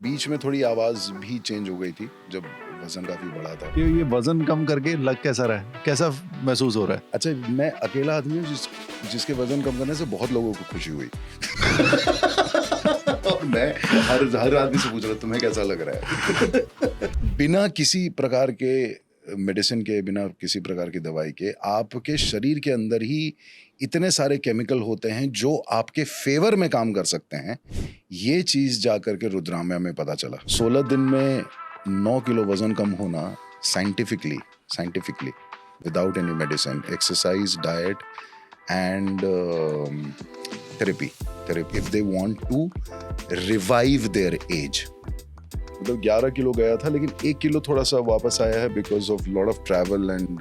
बीच में थोड़ी आवाज भी चेंज हो गई थी जब वजन काफी बड़ा था। ये वजन कम करके लग कैसा रहा है, कैसा महसूस हो रहा है? अच्छा, मैं अकेला आदमी हूँ जिसके वजन कम करने से बहुत लोगों को खुशी हुई। और मैं हर आदमी से पूछ रहा हूँ तुम्हें कैसा लग रहा है। बिना किसी प्रकार के मेडिसिन के, बिना किसी प्रकार की दवाई के, आपके शरीर के अंदर ही इतने सारे केमिकल होते हैं जो आपके फेवर में काम कर सकते हैं। ये चीज जाकर के रुद्राम्या में पता चला। 16 दिन में 9 किलो वजन कम होना scientifically without any medicine, exercise, diet and therapy if they want to revive their age. मतलब 11 किलो गया था लेकिन 1 किलो थोड़ा सा वापस आया है because of lot of travel and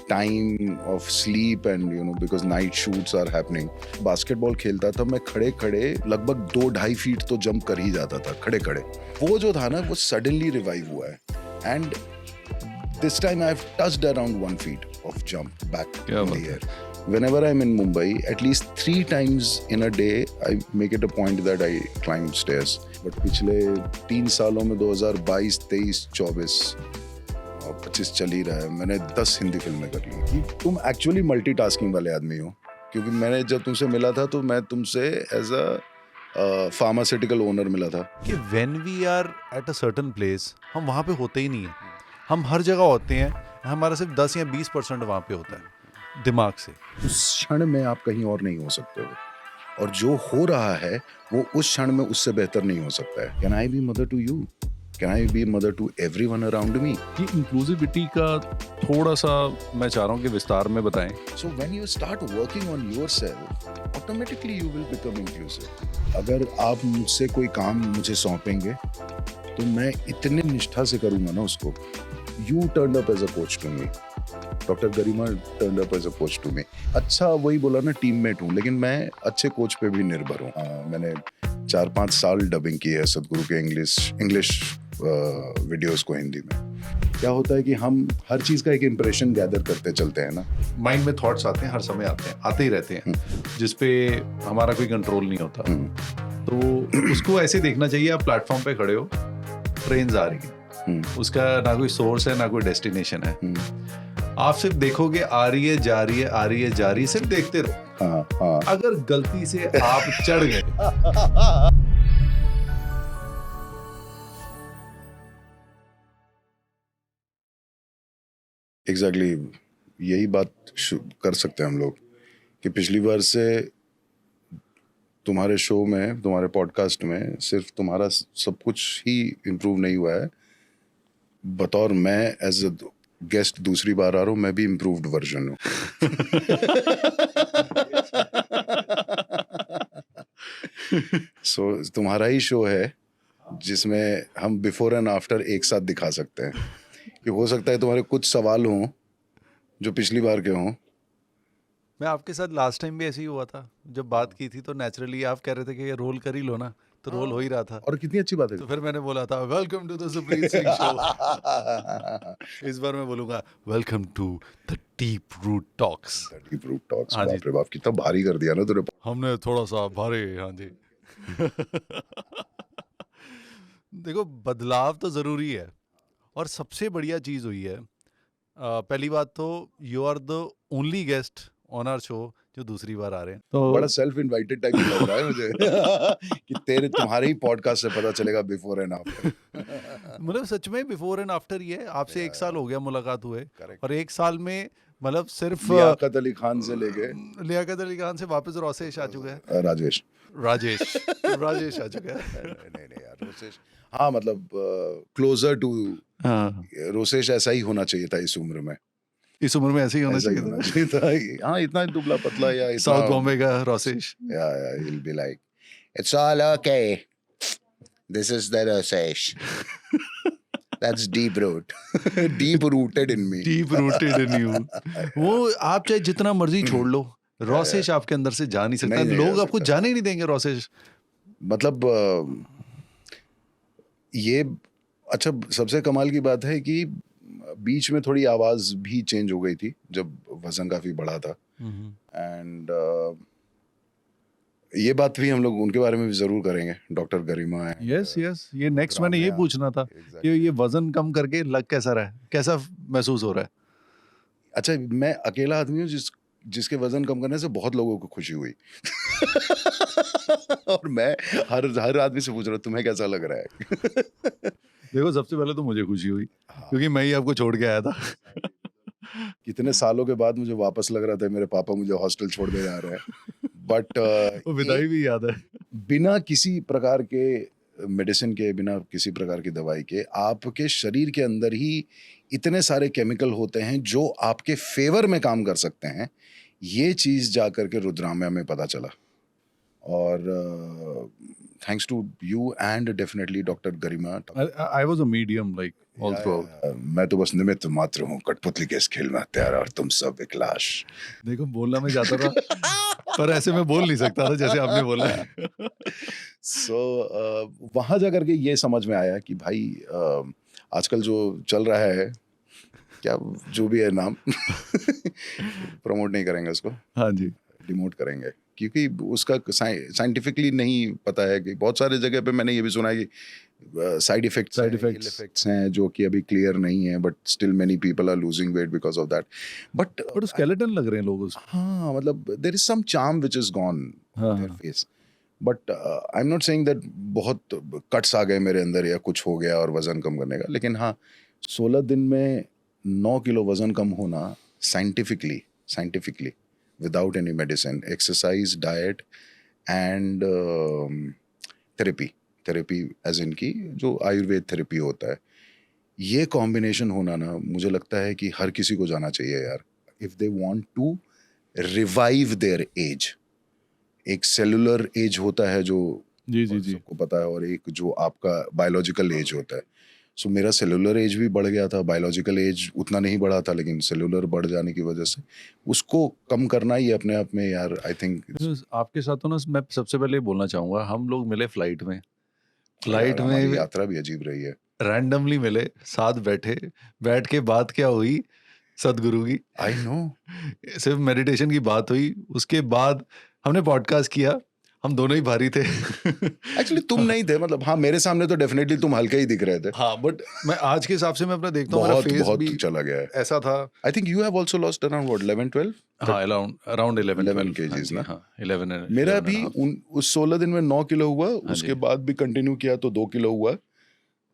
time of sleep and you know because night shoots are happening. Basketball खेलता था मैं, खड़े खड़े लगभग 2-2.5 फीट तो जंप कर ही जाता था खड़े खड़े। वो जो था ना वो सडनली रिवाइव हुआ है and this time I have touched around 1 feet of jump back in the air. Whenever I'm in Mumbai, at least 3 times in a day, I make it a point that I climb stairs. But पिछले 3 सालों में 2022, 23, 24 और 25 चल ही रहा है, मैंने 10 हिंदी फिल्में कर ली। तुम एक्चुअली मल्टीटास्किंग वाले आदमी हो, क्योंकि मैंने जब तुमसे मिला था तो मैं तुमसे एज अ फार्मास्यूटिकल ओनर मिला था। कि when we are at a certain place, हम वहाँ पे होते ही नहीं है। हम हर जगह होते हैं, हमारा सिर्फ 10 या 20% वहाँ पे होता है दिमाग से। उस क्षण में आप कहीं और नहीं हो सकते हो, और जो हो रहा है वो उस क्षण में उससे बेहतर नहीं हो सकता है। Can I be mother to you? Can I be mother to everyone around me? ये इंक्लूसिविटी का थोड़ा सा मैं चाह रहा हूँ कि विस्तार में बताएं। So when you start working on yourself, automatically you will become inclusive. अगर आप मुझसे कोई काम मुझे सौंपेंगे तो मैं इतने निष्ठा से करूंगा ना उसको। You turn up as a coach to me, doctor Garima turn up as a coach to me. अच्छा, वही बोला ना, टीममेट हूँ, लेकिन मैं अच्छे कोच पे भी निर्भर हूँ। मैंने 4-5 साल डबिंग की है सदगुरु के इंग्लिश वीडियोस को हिंदी में। क्या होता है कि हम हर चीज का एक इंप्रेशन गैदर करते चलते हैं ना। माइंड में थॉट्स आते हैं, हर समय आते ही रहते हैं, जिसपे हमारा कोई कंट्रोल नहीं होता। तो उसको ऐसे देखना चाहिए, आप प्लेटफॉर्म पे खड़े हो, ट्रेन आ रही है, उसका ना कोई सोर्स है ना कोई डेस्टिनेशन है। आप सिर्फ देखोगे, आ रही है जा रही है, आ रही है जा रही है, सिर्फ देखते रहो। हाँ। अगर गलती से आप चढ़ गए एग्जैक्टली यही बात कर सकते हैं हम लोग कि पिछली बार से तुम्हारे शो में, तुम्हारे पॉडकास्ट में सिर्फ तुम्हारा सब कुछ ही इम्प्रूव नहीं हुआ है, बतौर मैं एज अ गेस्ट दूसरी बार आ रहा हूँ, मैं भी इम्प्रूव्ड वर्जन हूँ। सो तुम्हारा ही शो है जिसमें हम बिफोर एंड आफ्टर एक साथ दिखा सकते हैं कि हो सकता है तुम्हारे कुछ सवाल हों जो पिछली बार के हों। मैं आपके साथ लास्ट टाइम भी ऐसे ही हुआ था, जब बात की थी तो नेचुरली आप कह रहे थे कि ये रोल कर ही लो ना, तो रोल हो ही रहा था। और कितनी अच्छी बात है। तो फिर मैंने बोला था welcome to the Supreet Singh show. इस बार मैं बोलूंगा welcome to the deep root talks. Deep root talks, हाँ जी। बाप रे बाप, कितना भारी कर दिया ना तूने। हमने थोड़ा सा भारी, हाँ जी। देखो, बदलाव तो ज़रूरी है, और सबसे बढ़िया चीज़ हुई है, पहली बात तो you are the only guest on our show जो दूसरी बार आ रहे हैं। तो बड़ा सेल्फ इनवाइटेड टाइप लग रहा है मुझे कि तुम्हारे ही पॉडकास्ट से पता चलेगा बिफोर एंड आफ्टर। मतलब सच में बिफोर एंड आफ्टर ये है। आपसे 1 साल हो गया मुलाकात हुए, Correct. और 1 साल में मतलब सिर्फ लियाकत अली खान से लेके लियाकत अली खान से वापस रोसेश आ चुका है। राजेश राजेश आ चुका है। नहीं यार, रोसेश, हाँ मतलब क्लोजर टू रोसेश ऐसा ही होना चाहिए था इस उम्र में। इस उम्र में ऐसे ही होना ऐसा ही चाहिए होना था। चाहिए था। हाँ, इतना दुबला पतला या इतना साउथ बॉम्बे का Rosesh. Yeah, he'll be like, it's all okay. This is the Rosesh. That's deep root. Deep rooted in me. Deep rooted in you. वो आप चाहे जितना मर्जी छोड़ लो, रोसेश आपके अंदर से जा नहीं सकता। नहीं लोग जा आपको सकता। जाने ही नहीं देंगे रोसेश। मतलब ये अच्छा, सबसे कमाल की बात है कि बीच में थोड़ी आवाज भी चेंज हो गई थी जब वजन काफी बड़ा था। एंड ये बात भी हम लोग उनके बारे में भी जरूर करेंगे, डॉक्टर गरिमा है। यस यस, ये नेक्स्ट मैंने ये राम्या, पूछना था कि exactly. ये वजन कम करके लग कैसा रहा है, कैसा महसूस हो रहा है? अच्छा, मैं अकेला आदमी हूँ जिसके वजन कम करने से बहुत लोगों को खुशी हुई। और मैं हर आदमी से पूछ रहा हूँ तुम्हें कैसा लग रहा है। देखो, सबसे पहले तो मुझे खुशी हुई हाँ, क्योंकि मैं ही आपको छोड़ के आया था। कितने सालों के बाद मुझे वापस लग रहा था मेरे पापा मुझे हॉस्टल छोड़ के जा रहे हैं। बट वो विदाई भी याद है। बिना किसी प्रकार के मेडिसिन के, बिना किसी प्रकार की दवाई के, आपके शरीर के अंदर ही इतने सारे केमिकल होते हैं जो आपके फेवर में काम कर सकते हैं। ये चीज़ जा करके रुद्राम्या में पता चला। और thanks to you and definitely doctor Garima. I was a medium like all throughout. मैं तो बस निमित्त मात्र हूँ कठपुतली के इस खेल में हत्यारा और तुम सब एक लाश। देखो, बोलना मैं चाहता था पर ऐसे मैं बोल नहीं सकता था जैसे आपने बोला है। सो वहाँ जा करके ये समझ में आया कि भाई आजकल जो चल रहा है, क्या जो भी है नाम प्रमोट नहीं करेंगे उसको, हाँ जी। डिमोट करेंगे, क्योंकि उसका साइंटिफिकली नहीं पता है। कि बहुत सारे जगह पे मैंने ये भी सुना है कि साइड इफेक्ट्स हैं जो कि अभी क्लियर नहीं है, but still many people are losing weight because of that. But skeleton लग रहे हैं लोग उसको। हाँ, मतलब there is some charm which is gone हाँ, देयर हाँ। Face. But I am not saying that बहुत कट्स आ गए मेरे अंदर या कुछ हो गया और वजन कम करने का, लेकिन हाँ, 16 दिन में 9 किलो वजन कम होना scientifically without any medicine, exercise, diet and therapy age in की जो आयुर्वेद थेरेपी होता है, ये कॉम्बिनेशन होना ना, मुझे लगता है कि हर किसी को जाना चाहिए यार, if they want to revive their age. एक सेलुलर एज होता है जो जी जी जी। सबको पता है, और एक जो आपका बायोलॉजिकल एज होता है। सो मेरा सेलुलर एज भी बढ़ गया था, बायोलॉजिकल एज उतना नहीं बढ़ा था, लेकिन सेलुलर बढ़ जाने की वजह से उसको कम करना ही अपने आप में यार, आई थिंक आपके साथ तो ना, मैं सबसे पहले बोलना चाहूंगा, हम लोग मिले फ्लाइट में। फ्लाइट हमारी में यात्रा भी अजीब रही है। रैंडमली मिले, साथ बैठ के बात क्या हुई सदगुरु की। I know. सिर्फ मेडिटेशन की बात हुई, उसके बाद हमने पॉडकास्ट किया। हम दोनों ही भारी थे। एक्चुअली तुम नहीं थे, मतलब हाँ, मेरे सामने तो डेफिनेटली तुम हल्के ही दिख रहे थे। हाँ, बट मैं आज के हिसाब से मैं अपना देखता हूँ, मेरा बहुत फेस बहुत भी चला गया है। ऐसा था। I think you have also lost around what 11-12। हाँ, अराउंड 11 11 12 kgs ना। हाँ, 11 मेरा 11 भी and a half। उस 16 दिन में 9 किलो हुआ, हाँ उसके जी। बाद भी कंटिन्यू किया तो 2 किलो हुआ,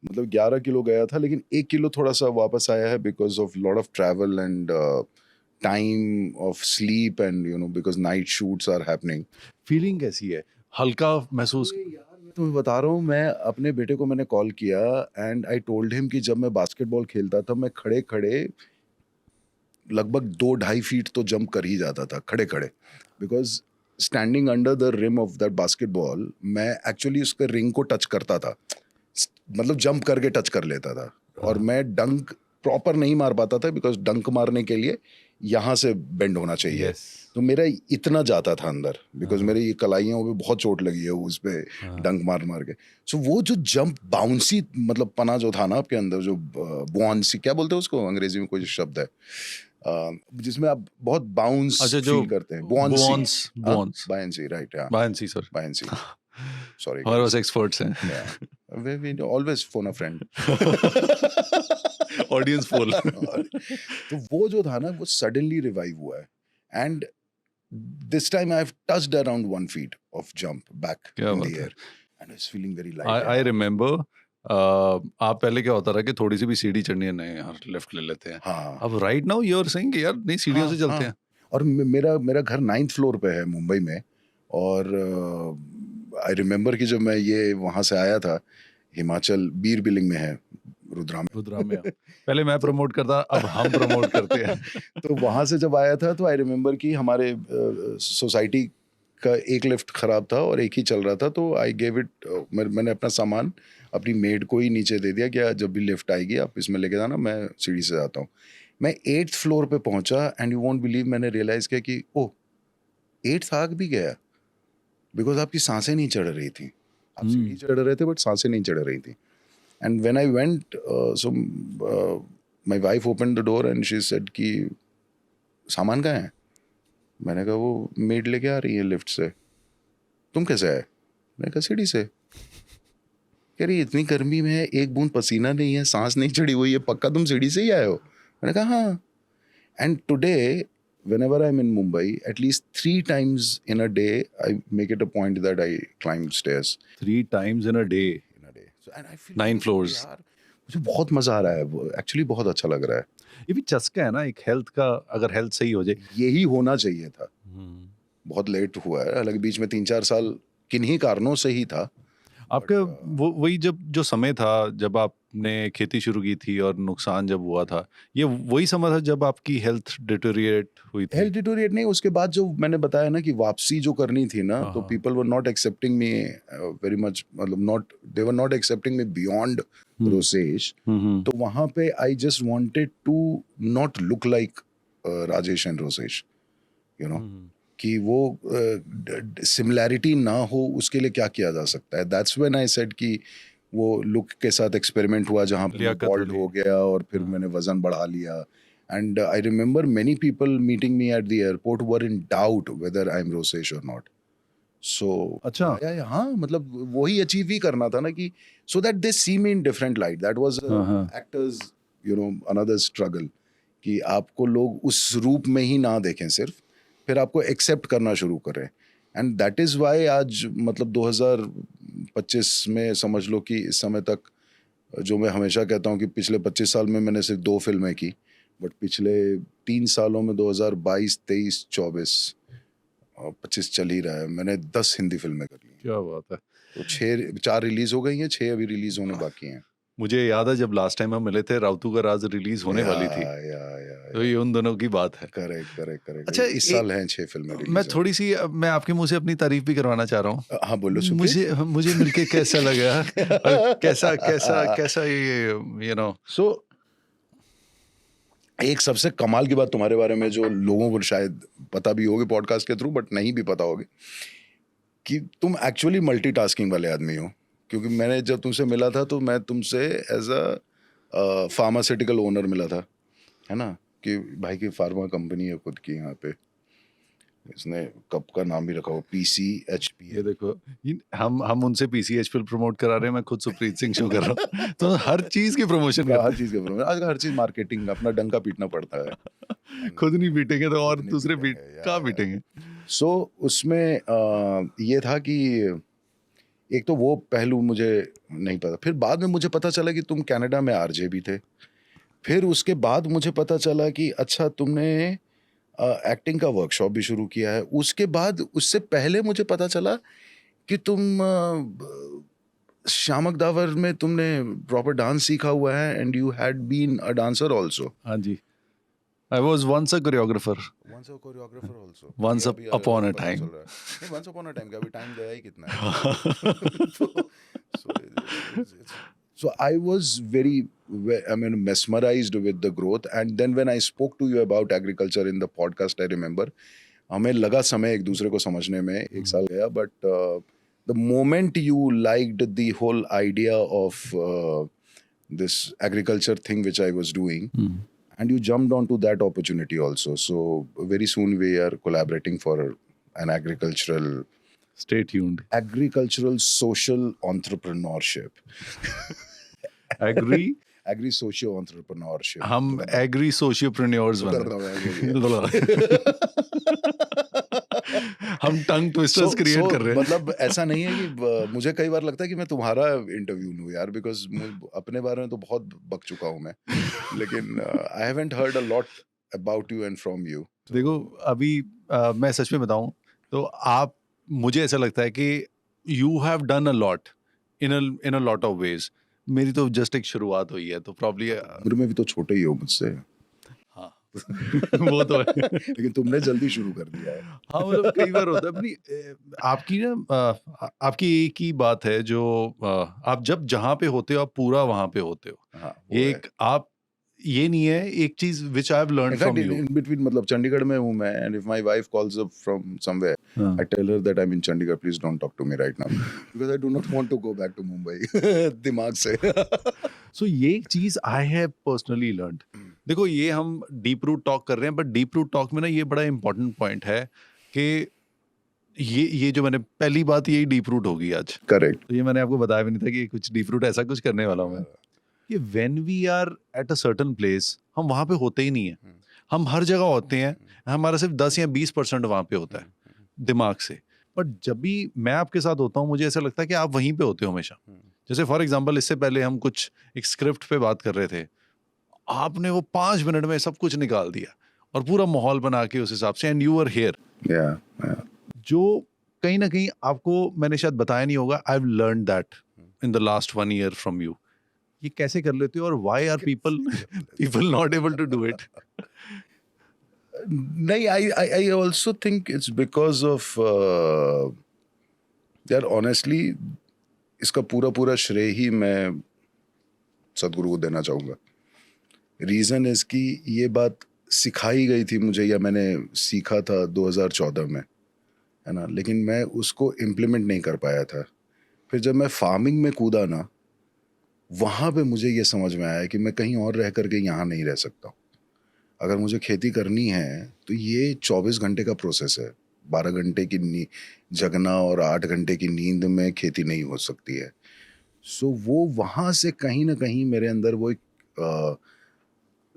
मतलब 11 किलो गया था, लेकिन 1 किलो थोड़ा सा वापस आया है because of lot of travel and time of sleep and you know because night shoots are happening. Feeling कैसी है? हल्का महसूस? मैं तुम्हें बता रहा हूँ, मैं अपने बेटे को मैंने कॉल किया एंड आई टोल्ड हिम कि जब मैं बास्केटबॉल खेलता था, मैं खड़े खड़े लगभग 2-2.5 फीट तो जंप कर ही जाता था, खड़े खड़े, because standing under the rim of that basketball मैं एक्चुअली उसके रिंग को टच करता था, मतलब जंप करके टच कर लेता था। और मैं डंक प्रॉपर नहीं मार पाता था बिकॉज डंक मारने के लिए यहाँ से बेंड होना चाहिए। यस। तो मेरा इतना जाता था अंदर, बिकॉज मेरी ये कलाइयों पे बहुत चोट लगी है उस पे डंक मार मार के। सो वो जो जंप बाउंसी, मतलब पना जो था ना आपके अंदर, जो बुआंसी क्या बोलते हैं उसको, अंग्रेजी में कोई शब्द है जिसमें आप बहुत बाउंस अच्छा, जो फील करते हैं, बुआंसी। बुआंस बायंसी, राइट, हाँ, बायंसी सर। बायंसी। सॉरी, हमारे पास एक्सपर्ट्स हैं। we always phone a friend। Audience poll. तो वो जो था ना, वो सडनली रिवाइव हुआ है, and this time I have touched around 1 feet of jump back क्या in बात the है। air and I was feeling very light। I remember, आप पहले क्या होता रहा कि थोड़ी सी भी सीढ़ी चढ़नी है, नहीं यार लेफ्ट ले लेते हैं। हाँ, अब right now you are saying यार नहीं, सीढ़ियों हाँ, से चलते हाँ। हैं। और मेरा घर 9th फ्लोर पे है मुंबई में, और आई रिमेम्बर कि जब मैं ये वहाँ से आया था, हिमाचल बीर बिलिंग में है, रुद्राम्या। पहले मैं प्रमोट करता, अब हम प्रमोट करते हैं। तो वहाँ से जब आया था तो आई रिमेम्बर कि हमारे सोसाइटी का एक लिफ्ट ख़राब था और एक ही चल रहा था, तो आई गेव इट, मैंने अपना सामान अपनी मेड को ही नीचे दे दिया कि जब भी लिफ्ट आएगी आप इसमें लेके जाना, मैं सीढ़ी से जाता हूँ। मैं 8th फ्लोर पे पहुँचा एंड यू वॉन्ट बिलीव, मैंने रियलाइज़ किया कि ओह 8th आग भी गया, बिकॉज आपकी सांसें नहीं चढ़ रही थी, आप सीढ़ी चढ़ रहे थे बट सांसें नहीं चढ़ रही थी। And when I went, so my wife opened the door and she said कि सामान कहाँ है? मैंने कहा वो मेड लेके आ रही है लिफ्ट से। तुम कैसे आए? मैंने कहा सीढ़ी से। कह रही इतनी गर्मी में एक बूंद पसीना नहीं है, सांस नहीं चढ़ी हुई है, पक्का तुम सीढ़ी से ही आए हो? मैंने कहा हाँ। And today whenever I'm in Mumbai, at least 3 times in a day, I make it a point that I climb stairs 3 times in a day. in a day. So, and I feel 9 very good floors. यार, मुझे बहुत मजा आ रहा है, actually बहुत अच्छा लग रहा है। ये भी चस्का है ना एक हेल्थ का, अगर हेल्थ सही हो जाए। यही होना चाहिए था। बहुत लेट हुआ है, हालांकि बीच में 3-4 साल किन्हीं कारणों से ही था। आपका वो वही जब जो समय था जब आपने खेती शुरू की थी और नुकसान जब हुआ था, ये वही समय था जब आपकी हेल्थ डिटोरिएट हुई थी? हेल्थ डिटोरिएट नहीं, उसके बाद जो मैंने बताया ना कि वापसी जो करनी थी ना, तो हाँ। People were not accepting me very much, मतलब not, they were not accepting me beyond Rosesh. तो वहां पे I just wanted to not look like Rajesh and Rosesh, you know, कि वो सिमिलैरिटी ना हो, उसके लिए क्या किया जा सकता है। दैट्स व्हेन आई सेड कि वो लुक के साथ एक्सपेरिमेंट हुआ जहाँ पे लियाकत बॉल्ड वाली। हो गया और फिर मैंने वजन बढ़ा लिया। And I remember many people meeting me at the airport were in doubt whether I am Rosesh और नॉट। सो अच्छा। हाँ, मतलब वही अचीव ही करना था ना, कि so that they see me in different light. That was actors, you know, another struggle, कि आपको लोग उस रूप में ही ना देखें सिर्फ, फिर आपको एक्सेप्ट करना शुरू करें। एंड दैट इज़ वाई आज, मतलब 2025 में समझ लो कि इस समय तक, जो मैं हमेशा कहता हूँ कि पिछले 25 साल में मैंने सिर्फ 2 फिल्में की, बट पिछले 3 सालों में 2022, 23, 24 और 25 चल ही रहा है, मैंने 10 हिंदी फिल्में कर ली। क्या बात है। तो 4 रिलीज हो गई हैं, 6 अभी रिलीज होने बाकी हैं। मुझे याद है जब लास्ट टाइम हम मिले थे, राउतू का राज रिलीज होने वाली थी। तो ये उन दोनों की बात है। करेक्ट। अच्छा, इस साल हैं 6 फिल्में मैं रिलीज। थोड़ी सी मैं आपके मुंह से अपनी तारीफ भी करवाना चाह रहा हूँ। हाँ बोलो सुप्रीत। मुझे मिलके कैसा लगा और कैसा कैसा कैसा ये यू नो। सो एक सबसे कमाल की बात तुम्हारे बारे में, जो लोगों को शायद पता भी होगी पॉडकास्ट के थ्रू, बट नहीं भी पता होगी, कि तुम एक्चुअली मल्टीटास्किंग वाले आदमी हो। क्योंकि मैंने जब तुमसे मिला था तो मैं तुमसे एज अ फार्मास्यूटिकल ओनर मिला था, है ना, कि भाई की फार्मा कंपनी है खुद की यहाँ पे, इसने कप का नाम भी रखा हो PCHP। ये देखो, हम उनसे PCHP प्रमोट करा रहे हैं, मैं खुद सुप्रीत सिंह शो कर रहा हूँ। तो हर चीज की प्रमोशन कर हर चीज़ का आज हर चीज़ मार्केटिंग, अपना डंका पीटना पड़ता है। खुद नहीं पीटेंगे तो और नहीं दूसरे पीटेंगे, पीट या, कहाँ या। पीटेंगे। सो उसमें ये था कि एक तो वो पहलू मुझे नहीं पता, फिर बाद में मुझे पता चला कि तुम कनाडा में RJ भी थे। फिर उसके बाद मुझे पता चला कि अच्छा तुमने एक्टिंग का वर्कशॉप भी शुरू किया है। उसके बाद, उससे पहले मुझे पता चला कि तुम श्यामक दावर में तुमने प्रॉपर डांस सीखा हुआ है, and you had been a dancer also. हाँ जी, I was once a choreographer. Once a choreographer also. Once upon a time. नहीं, वंस अपॉन अ टाइम का भी टाइम गया ही कितना है। So I was I mean, mesmerized with the growth. And then when I spoke to you about agriculture in the podcast, I remember, हमें लगा समय एक दूसरे को समझने में 1 साल गया, but the moment you liked the whole idea of this agriculture thing which I was doing, and you jumped onto that opportunity also. So very soon we are collaborating for an Stay tuned. agricultural social entrepreneurship. Agri socio entrepreneurship. हम agree सोशियोप्रेन्योर्स बन हम टंग twisters create कर रहे हैं। मतलब ऐसा नहीं है कि मुझे कई बार लगता है कि मैं तुम्हारा इंटरव्यू लूं यार, बिकॉज अपने बारे में तो बहुत बक चुका हूं मैं, लेकिन I haven't heard a lot about you and from you. देखो अभी मैं सच में बताऊं तो आप, मुझे ऐसा लगता है कि you have done a lot in a lot of ways. मेरी तो जस्ट एक शुरुआत हुई है, तो प्रॉब्ली उम्र में भी तो छोटे ही हो मुझसे। हाँ वो तो है। लेकिन तुमने जल्दी शुरू कर दिया है। हाँ मतलब कई बार होता है अपनी आपकी ना आपकी एक ही बात है जो आप जब जहाँ पे होते हो आप पूरा वहाँ पे होते हो। हाँ, वो है। एक आप ये नहीं है, एक चीज which I have learn In from fact, you. in between, मतलब चंडीगढ़ में हूँ मैं, and if my wife calls up from somewhere, I tell her that I'm in Chandigarh. Please don't talk to me right now because I do not want to go back to Mumbai. दिमाग से। सो ये एक चीज I have personally learned. देखो ये हम deep root talk कर रहे हैं, बट डीप रूट टॉक में ना ये बड़ा इंपॉर्टेंट पॉइंट है कि ये जो मैंने पहली बात यही डीप रूट होगी आज। करेक्ट। तो ये मैंने आपको बताया भी नहीं था कि कुछ डीप रूट ऐसा कुछ करने वाला हूँ मैं, कि when we are at a certain place हम वहाँ पे होते ही नहीं है। हम हर जगह होते हैं, हमारा सिर्फ 10 या 20% वहाँ पे होता है दिमाग से। बट जब भी मैं आपके साथ होता हूँ मुझे ऐसा लगता है कि आप वहीं पे होते हो हमेशा। जैसे फॉर एग्जांपल इससे पहले हम कुछ एक स्क्रिप्ट पे बात कर रहे थे, आपने वो 5 मिनट में सब कुछ निकाल दिया और पूरा माहौल बना के उस हिसाब से, एंड यू आर हियर। या जो कहीं ना कहीं आपको मैंने शायद बताया नहीं होगा, I have learn that in the last 1 year from you. ये कैसे कर लेते हो और why are people people not able to do it? नहीं, I also think it's because of यार ऑनेस्टली इसका पूरा पूरा श्रेय ही मैं सदगुरु को देना चाहूँगा। रीज़न इज़ कि ये बात सिखाई गई थी मुझे, या मैंने सीखा था 2014 में, है ना, लेकिन मैं उसको इम्प्लीमेंट नहीं कर पाया था। फिर जब मैं फार्मिंग में कूदा ना, वहाँ पे मुझे ये समझ में आया कि मैं कहीं और रह करके यहाँ नहीं रह सकता हूँ। अगर मुझे खेती करनी है तो ये 24 घंटे का प्रोसेस है। 12 घंटे की जगना और 8 घंटे की नींद में खेती नहीं हो सकती है। सो वो वहाँ से कहीं ना कहीं मेरे अंदर वो एक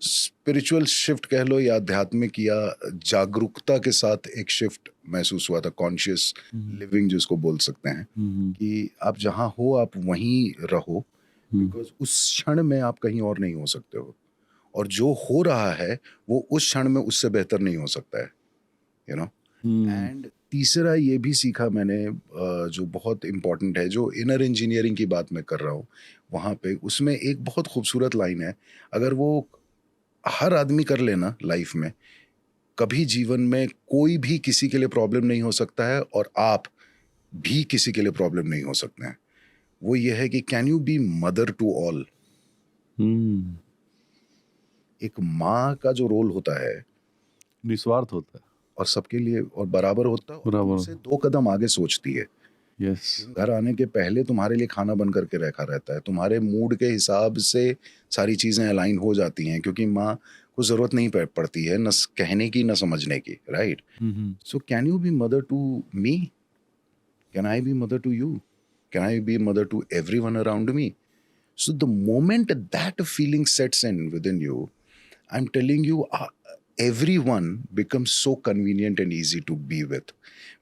स्पिरिचुअल शिफ्ट कह लो, या आध्यात्मिक या जागरूकता के साथ एक शिफ्ट महसूस हुआ था, कॉन्शियस लिविंग जिसको बोल सकते हैं, कि आप जहाँ हो आप वहीं रहो, बिकॉज उस क्षण में आप कहीं और नहीं हो सकते हो, और जो हो रहा है वो उस क्षण में उससे बेहतर नहीं हो सकता है, यू नो। एंड तीसरा ये भी सीखा मैंने, जो बहुत इम्पॉर्टेंट है, जो इनर इंजीनियरिंग की बात मैं कर रहा हूँ वहाँ पे, उसमें एक बहुत खूबसूरत लाइन है, अगर वो हर आदमी कर लेना लाइफ में, कभी जीवन में कोई भी किसी के लिए प्रॉब्लम नहीं हो सकता है, और आप भी किसी के लिए प्रॉब्लम नहीं हो सकते हैं। वो ये है कि can you be mother to all. एक माँ का जो रोल होता है निस्वार्थ होता है और सबके लिए और बराबर होता है, और बराबर। तुमसे 2 कदम आगे सोचती है। यस। घर आने के पहले तुम्हारे लिए खाना बन करके रखा रहता है, तुम्हारे मूड के हिसाब से सारी चीज़ें अलाइन हो जाती हैं, क्योंकि माँ को ज़रूरत नहीं पड़ती है न कहने की न समझने की, right. So can you be mother to me, can I be mother to you, can I be mother to everyone around me. So the moment that feeling sets in within you, I am telling you, everyone becomes so convenient and easy to be with,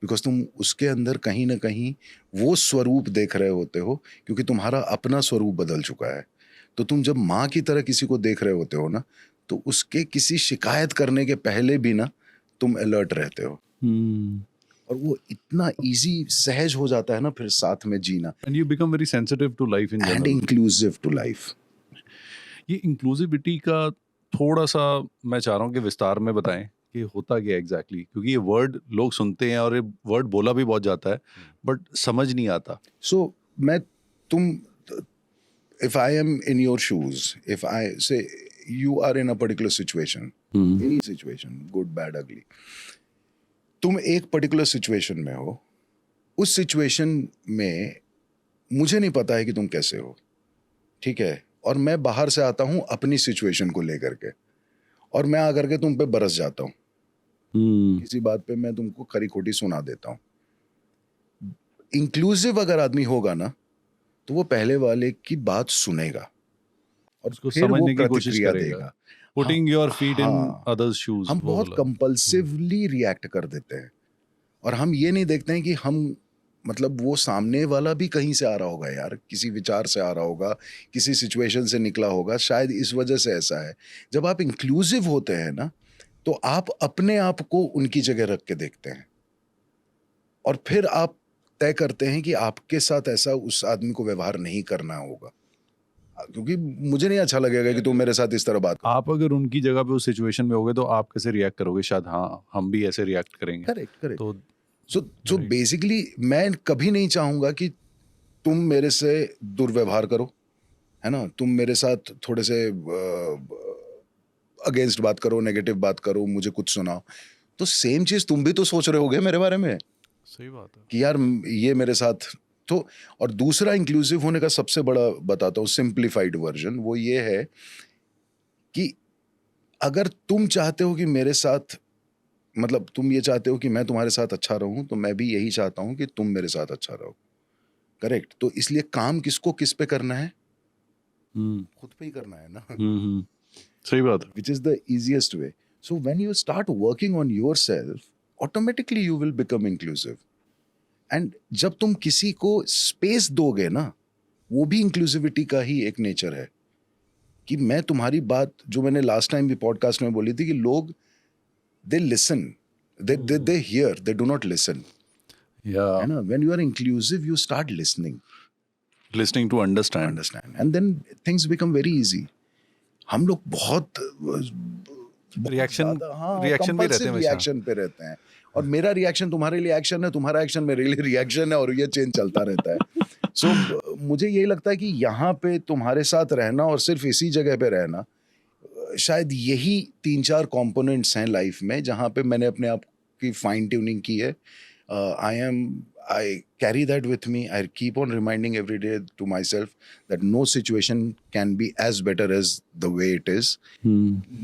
because तुम उसके अंदर कहीं ना कहीं वो स्वरूप देख रहे होते हो, क्योंकि तुम्हारा अपना स्वरूप बदल चुका है। तो तुम जब माँ की तरह किसी को देख रहे होते हो ना, तो उसके किसी शिकायत करने के पहले भी ना तुम अलर्ट रहते हो, और वो इतना इजी सहज हो जाता है ना फिर साथ में जीना, and you become very sensitive to life in and general. Inclusive to life. ये इंक्लूसिविटी का थोड़ा सा मैं चाह रहा हूँ कि विस्तार में बताएं कि होता क्या एग्जैक्टली, क्योंकि ये वर्ड लोग सुनते हैं और ये वर्ड बोला भी बहुत जाता है बट समझ नहीं आता। सो मैं तुम if I am in your shoes, if I say you are in a particular situation, any situation, good, bad, ugly, तुम एक पर्टिकुलर सिचुएशन में हो, उस सिचुएशन में मुझे नहीं पता है कि तुम कैसे हो, ठीक है, और मैं बाहर से आता हूं अपनी सिचुएशन को लेकर के, और मैं आकर के तुम पे बरस जाता हूं, किसी बात पे मैं तुमको खरी खोटी सुना देता हूं। इंक्लूसिव अगर आदमी होगा ना, तो वो पहले वाले की बात सुनेगा और उसको फिर वो समझने की कोशिश प्रतिक्रिया करेगा। देगा। पुटिंग योर फीट इन हाँ, अदर्स शूज। हम बहुत कंपल्सिवली रिएक्ट कर देते हैं, और हम ये नहीं देखते हैं कि हम मतलब वो सामने वाला भी कहीं से आ रहा होगा यार, किसी विचार से आ रहा होगा, किसी सिचुएशन से निकला होगा, शायद इस वजह से ऐसा है। जब आप इंक्लूसिव होते हैं ना, तो आप अपने आप को उनकी जगह रख के देखते हैं, और फिर आप तय करते हैं कि आपके साथ ऐसा उस आदमी को व्यवहार नहीं करना होगा, क्योंकि मुझे नहीं अच्छा लगेगा कि तुम मेरे साथ इस तरह बात करो। आप अगर उनकी जगह पे उस सिचुएशन में होगे तो आप कैसे रिएक्ट करोगे? शायद हाँ हम भी ऐसे रिएक्ट करेंगे। करेक्ट। तो सो बेसिकली मैं कभी नहीं चाहूंगा कि तुम मेरे से दुर्व्यवहार करो, है ना, तुम मेरे साथ थोड़े से अगेंस्ट बात करो, नेगेटिव बात करो, मुझे कुछ सुनाओ। तो सेम चीज तुम भी तो सोच रहे होगे मेरे बारे में, सही बात है कि यार ये मेरे साथ तो। और दूसरा इंक्लूसिव होने का सबसे बड़ा बताता हूँ सिंप्लीफाइड वर्जन, वो ये है कि अगर तुम चाहते हो कि मेरे साथ मतलब तुम ये चाहते हो कि मैं तुम्हारे साथ अच्छा रहूं, तो मैं भी यही चाहता हूं कि तुम मेरे साथ अच्छा रहो, करेक्ट? तो इसलिए काम किसको किस पे करना है? खुद पे ही करना है ना, सही बात है. which is the easiest way. So when you start working on yourself, automatically you will become inclusive. And जब तुम किसी को स्पेस दोगे ना, वो भी इंक्लूसिविटी का ही एक नेचर है कि मैं तुम्हारी बात, जो मैंने लास्ट टाइम भी पॉडकास्ट में बोली थी कि लोग they listen, they hear, they do not listen, Yeah. है ना? When you are inclusive you start listening, Listening to understand. Understand, and then things become very easy. हम लोग बहुत Reaction भी रहते हैं हमेशा. रिएक्शन पे रहते हैं, और मेरा रिएक्शन तुम्हारे लिए एक्शन है, तुम्हारा एक्शन मेरे लिए रिएक्शन है, और ये चेंज चलता रहता है. सो मुझे यही लगता है कि यहाँ पे तुम्हारे साथ रहना और सिर्फ इसी जगह पे रहना, शायद यही 3-4 कंपोनेंट्स हैं लाइफ में जहाँ पे मैंने अपने आप की फाइन ट्यूनिंग की है. I carry that with me. I keep on reminding every day to myself that no situation can be as better as the way it is.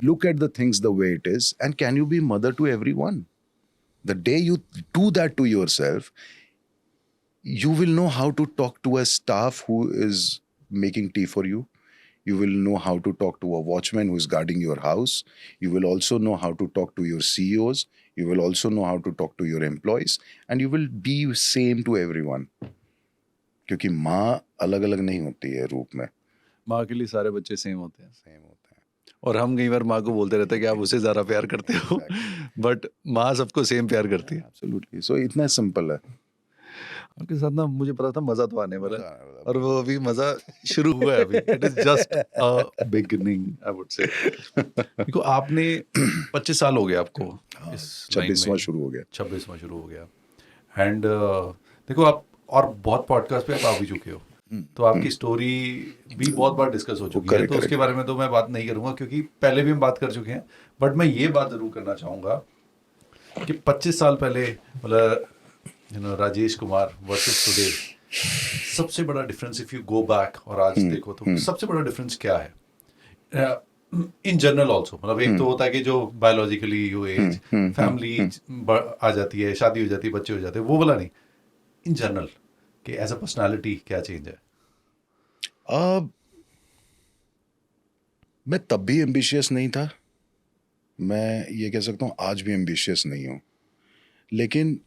Look at the things the way it is, and can you be mother to everyone? The day you do that to yourself, you will know how to talk to a staff who is making tea for you. You will know how to talk to a watchman who is guarding your house. You will also know how to talk to your CEOs. You will also know how to talk to your employees. And you will be same to everyone. क्योंकि माँ अलग अलग नहीं होती है रूप में, माँ के लिए सारे बच्चे सेम होते हैं. सेम होते हैं. और हम कई बार माँ को बोलते रहते हैं कि आप उसे ज़्यादा प्यार करते हो, बट माँ सबको सेम प्यार करती है. Absolutely. So इतना सिंपल है. आपके साथ ना मुझे पता था मज़ा तो आने वाला है, और वो अभी मज़ा शुरू हुआ है अभी. It is just a beginning, I would say. देखो आपने 25 साल हो गए आपको, इस 26वां शुरू हो गया. 26वां शुरू हो गया. एंड देखो आप और बहुत पॉडकास्ट पे आप आ भी चुके हो, तो आपकी स्टोरी भी बहुत बार डिस्कस हो चुकी है, तो उसके बारे में तो मैं बात नहीं करूंगा क्योंकि पहले भी हम बात कर चुके हैं. बट मैं ये बात जरूर करना चाहूँगा कि 25 साल पहले मतलब राजेश कुमार वर्सेस टुडे, सबसे बड़ा difference if you go back और आज देखो तो सबसे बड़ा डिफरेंस क्या है इन जनरल ऑल्सो? मतलब एक तो होता है कि जो बायोलॉजिकली यू एज, फैमिली आ जाती है, शादी हो जाती है, बच्चे हो जाते हैं, वो वाला नहीं. इन जनरल कि एज अ पर्सनालिटी क्या चेंज है? मैं तब भी एम्बिशियस नहीं था, मैं ये कह सकता हूँ आज भी एम्बिशियस नहीं हूँ, लेकिन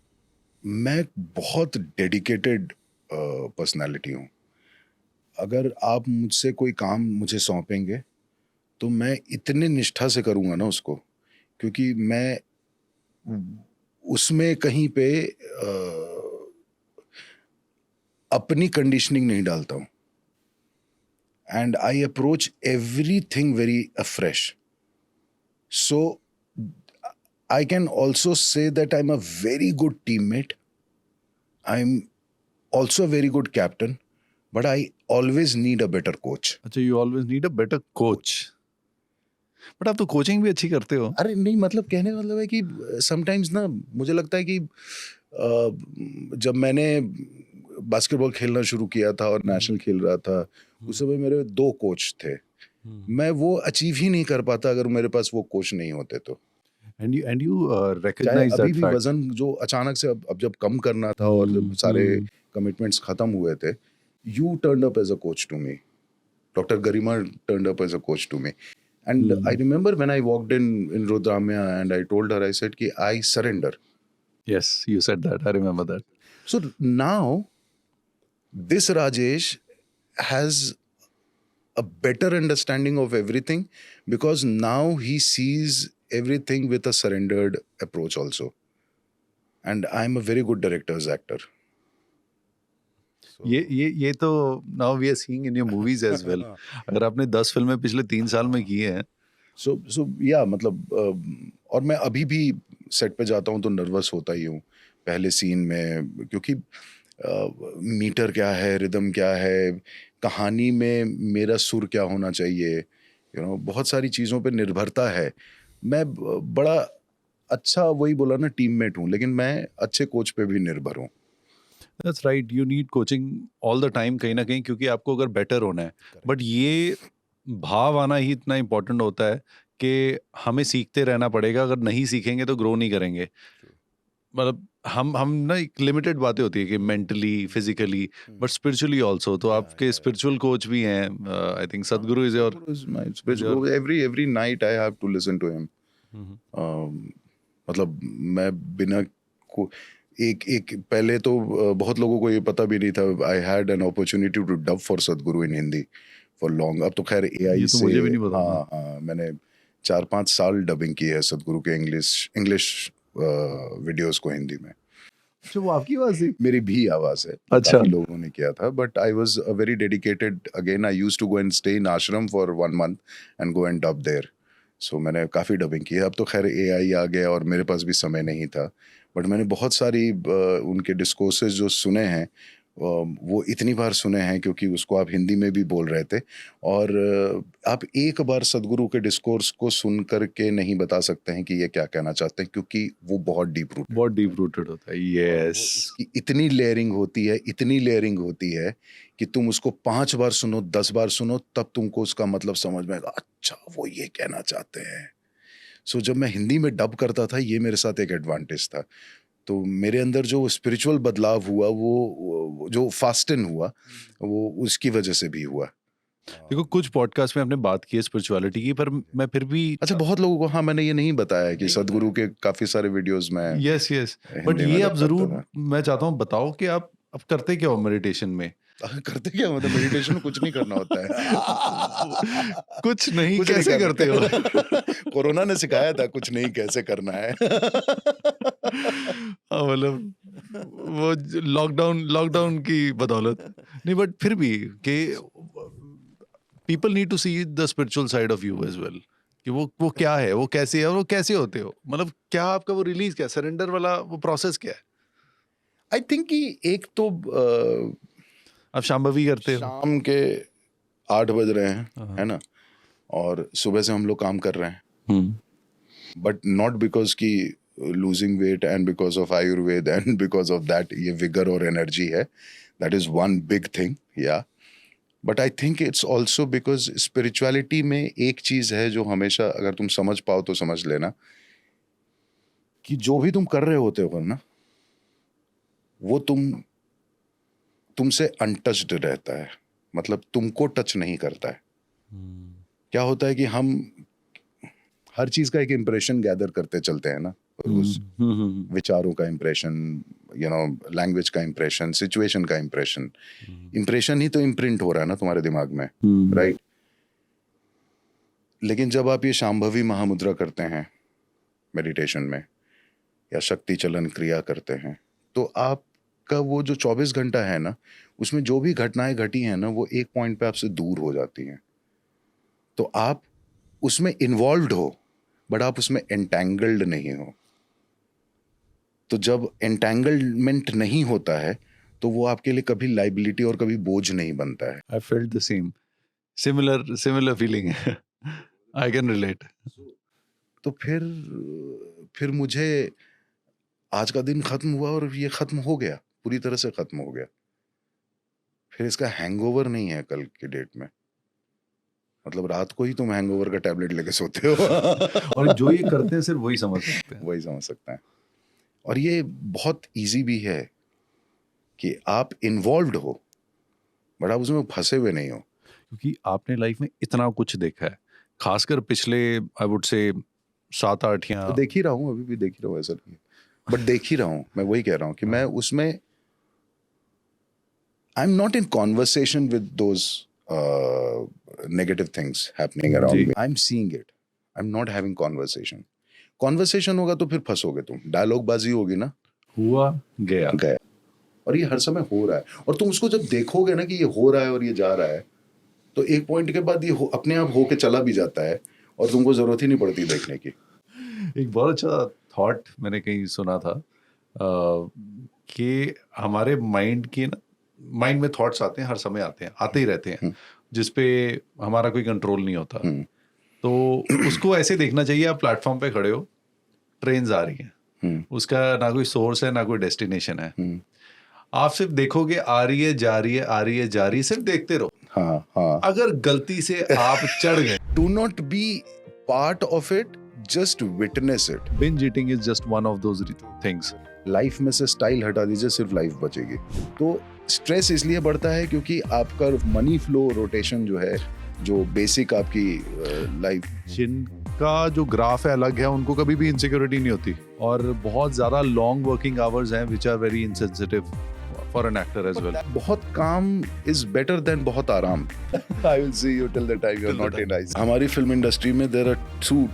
मैं बहुत डेडिकेटेड पर्सनालिटी हूँ. अगर आप मुझसे कोई काम मुझे सौंपेंगे तो मैं इतने निष्ठा से करूँगा ना उसको, क्योंकि मैं उसमें कहीं पे अपनी कंडीशनिंग नहीं डालता हूँ. And I approach everything very afresh. So I can also say that I'm a very good teammate. I'm also a very good captain, but I always need a better coach. अच्छा, you always need a better coach. But आप तो coaching भी अच्छी करते हो. अरे नहीं, मतलब कहने का मतलब है कि sometimes ना मुझे लगता है कि जब मैंने बास्केटबॉल खेलना शुरू किया था और नेशनल खेल रहा था, उस समय मेरे 2 कोच थे. मैं वो अचीव ही नहीं कर पाता अगर मेरे पास वो कोच नहीं होते तो. And you recognize that अभी भी fact. वजन जो अचानक से अब जब कम करना था और जब सारे कमिटमेंट्स खत्म हुए थे, you turned up as a coach to me. Dr. Garima turned up as a coach to me. And I remember when I walked in Rudramya and I told her, I said कि I surrender. Yes, you said that. I remember that. So now this Rajesh has a better understanding of everything because now he sees everything with a surrendered approach also. And I'm a very good director's actor. So, ये तो now we are seeing in your movies as well. अगर आपने 10 फिल्में पिछले 3 साल में की हैं. So yeah, मतलब और मैं अभी भी सेट पे जाता हूँ तो नर्वस होता ही हूँ पहले सीन में, क्योंकि मीटर क्या है, रिदम क्या है, कहानी में मेरा सुर क्या होना चाहिए, बहुत सारी चीज़ों पे निर्भरता है. मैं बड़ा अच्छा, वही बोला ना, टीममेट हूँ, लेकिन मैं अच्छे कोच पे भी निर्भर हूँ. That's right. You need coaching all the time कहीं ना कहीं, क्योंकि आपको अगर बेटर होना है. बट ये भाव आना ही इतना इम्पोर्टेंट होता है कि हमें सीखते रहना पड़ेगा, अगर नहीं सीखेंगे तो ग्रो नहीं करेंगे। मतलब हम ना एक लिमिटेड बातें होती है कि mentally, physically, but spiritually also. तो आपके स्पिरिचुअल कोच भी हैं, आई थिंक सदगुरु is your Sadhguru is my spiritual. Every night I have to listen to him. मतलब मैं बिना को एक पहले तो बहुत लोगों को ये पता भी नहीं था. I had an opportunity to dub for Sadhguru in Hindi for long. अब तो खैर एआई ये तो से मुझे भी नहीं पता था। हाँ मैंने 4-5 साल डबिंग की है सदगुरु के इंग्लिश वीडियोस को हिंदी में. अच्छा, वो आपकी आवाज थी? मेरी भी आवाज है. अच्छा। काफी लोगों ने किया था, but I was a very dedicated. Again I used to go and stay in ashram for 1 month and go and dub there. So मैंने काफ़ी डबिंग की है. अब तो खैर एआई आ गया और मेरे पास भी समय नहीं था, बट मैंने बहुत सारी उनके डिस्कोर्सेज जो सुने हैं वो इतनी बार सुने हैं क्योंकि उसको आप हिंदी में भी बोल रहे थे. और आप एक बार सदगुरु के डिस्कोर्स को सुन करके नहीं बता सकते हैं कि ये क्या कहना चाहते हैं, क्योंकि वो बहुत डीप रूट बहुत डीप रूटेड होता है। यस, इतनी लेयरिंग होती है कि तुम उसको 5 बार सुनो, 10 बार सुनो, तब तुमको उसका मतलब समझ में आएगा. अच्छा वो ये कहना चाहते हैं. सो जब मैं हिंदी में डब करता था, ये मेरे साथ एक एडवांटेज था. तो मेरे अंदर जो स्पिरिचुअल बदलाव हुआ, वो जो फास्टन हुआ, वो उसकी वजह से भी हुआ. देखो कुछ पॉडकास्ट में आपने बात की है स्पिरिचुअलिटी की, पर मैं फिर भी अच्छा, बहुत लोगों को हाँ मैंने ये नहीं बताया कि सदगुरु के काफी सारे वीडियोस में यस बट हिंदी में ये डब आप करता जरूर, था. मैं चाहता हूँ बताओ कि आप अब करते क्या हो मेडिटेशन में? करते क्या, मतलब मेडिटेशन में कुछ नहीं करना होता है. कुछ नहीं, कुछ नहीं कैसे करना. करते हो? कोरोना ने सिखाया था कुछ नहीं कैसे करना है. हाँ, मतलब वो लॉकडाउन की बदौलत नहीं, बट फिर भी कि people need to see the spiritual side of you as well, कि वो क्या है, वो कैसे है, और वो कैसे होते हो, मतलब क्या आपका वो रिलीज, क्या सरेंडर वाला वो प्रोसेस क्या है? आई थिंक कि एक तो आप शांभवी करते हो? शाम के 8 बज रहे हैं, है ना, और सुबह से हम लोग काम कर रहे हैं, बट नॉट बिकॉज की losing weight and because of Ayurveda and because of that ये विगर और एनर्जी है. That is one big thing, yeah but I think it's also because spirituality में एक चीज है जो हमेशा, अगर तुम समझ पाओ तो समझ लेना, कि जो भी तुम कर रहे होते हो ना, वो तुमसे अनटच्ड रहता है. मतलब तुमको टच नहीं करता है. क्या होता है कि हम हर चीज का एक इम्प्रेशन गैदर करते चलते हैं ना, उस विचारों का इम्प्रेशन, लैंग्वेज का इम्प्रेशन, सिचुएशन का इम्प्रेशन. इम्प्रेशन ही तो इम्प्रिंट हो रहा है ना तुम्हारे दिमाग में, राइट? लेकिन जब आप ये शांभवी महामुद्रा करते हैं मेडिटेशन में, या शक्ति चलन क्रिया करते हैं, तो आपका वो जो 24 घंटा है ना, उसमें जो भी घटनाएं घटी हैं ना, वो एक पॉइंट पे आपसे दूर हो जाती हैं. तो आप उसमें इन्वॉल्व्ड हो, बट आप उसमें एंटैंगल्ड नहीं हो. तो जब एंटैंगलमेंट नहीं होता है, तो वो आपके लिए कभी लाइबिलिटी और कभी बोझ नहीं बनता है. I felt the same, similar feeling है. I can relate. तो फिर मुझे आज का दिन खत्म हुआ और ये खत्म हो गया, पूरी तरह से खत्म हो गया. फिर इसका हैंगओवर नहीं है कल की डेट में. मतलब रात को ही तुम हैंगओवर का टैबलेट लेके सोते हो. और जो ये करते हैं सिर्फ वही समझ सकते हैं. वही समझ सकते हैं. और ये बहुत इजी भी है कि आप इन्वॉल्व्ड हो, बट आप उसमें फंसे हुए नहीं हो. क्योंकि आपने लाइफ में इतना कुछ देखा है, खासकर पिछले आई वुड से 7-8 या तो देख ही रहा हूँ, अभी भी देख ही रहा हूँ, ऐसा नहीं है, बट देख ही रहा हूँ. मैं वही कह रहा हूँ कि मैं उसमें आई am not in conversation with those negative things happening around me. I'm seeing it. I'm not having conversation. Conversation होगा तो फिर फंसोगे तुम. डायलॉग बाजी होगी ना, हुआ गया. और ये हर समय हो रहा है. और तुम उसको जब देखोगे ना कि ये हो रहा है और ये जा रहा है, तो एक पॉइंट के बाद ये अपने आप होके चला भी जाता है और तुमको जरूरत ही नहीं पड़ती देखने की. एक बहुत अच्छा थॉट मैंने कहीं सुना था कि हमारे माइंड में थॉट्स आते हैं, हर समय आते ही रहते हैं, जिसपे हमारा कोई कंट्रोल नहीं होता. तो उसको ऐसे देखना चाहिए, आप प्लेटफॉर्म पे खड़े हो, ट्रेन आ रही है, उसका ना कोई सोर्स है ना कोई डेस्टिनेशन है. आप सिर्फ देखोगे, आ रही है जा रही है, आ रही है जा रही है, सिर्फ देखते रहो. हाँ. अगर गलती से आप चढ़ गए, do not be part of it, just witness it. Binge eating is just one of those things. Life में से स्टाइल हटा दीजिए, सिर्फ लाइफ बचेगी. तो स्ट्रेस इसलिए बढ़ता है क्योंकि आपका मनी फ्लो रोटेशन जो है, जो बेसिक आपकी लाइफ, जिनका जो ग्राफ है अलग है, उनको कभी भी इनसिक्योरिटी नहीं होती, और बहुत ज्यादा लॉन्ग वर्किंग आवर्स हैं which are very insensitive for an actor as well. बहुत काम इज बेटर देन बहुत आराम. I will see you till the time you are not in eyes. हमारी फिल्म इंडस्ट्री में there are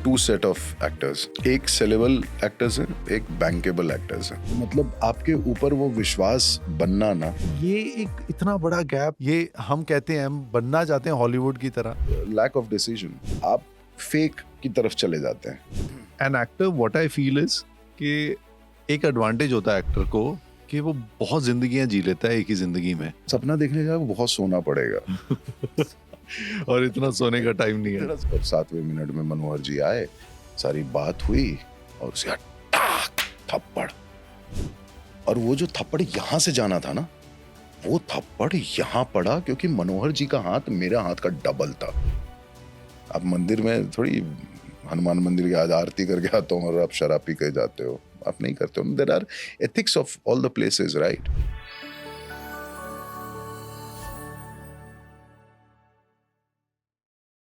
two set of actors. एक sellable actors है, एक bankable actors है. मतलब आपके ऊपर वो विश्वास बनना ना, ये एक इतना बड़ा गैप, ये हम कहते हैं, हम बनना चाहते हैं हॉलीवुड की तरह. लैक ऑफ डिसीजन, आप फेक की तरफ चले जाते हैं. An actor, what I feel is कि एक एडवांटेज होता है एक्टर को कि वो बहुत जिंदगियां जी लेता है एक ही जिंदगी में. सपना देखने जाए वो बहुत सोना पड़ेगा. और इतना सोने का टाइम नहीं है. और 7वें मिनट में मनोहर जी आए, सारी बात हुई और उसे टाक थप्पड़. और वो जो थप्पड़ यहाँ से जाना था ना, वो थप्पड़ यहाँ पड़ा क्योंकि मनोहर जी का हाथ मेरा हाथ का डबल था. आप मंदिर में थोड़ी हनुमान मंदिर की आज आरती करके आते हो और आप शराब पी के जाते हो, आप नहीं करते हो. There are ethics of all the places, right.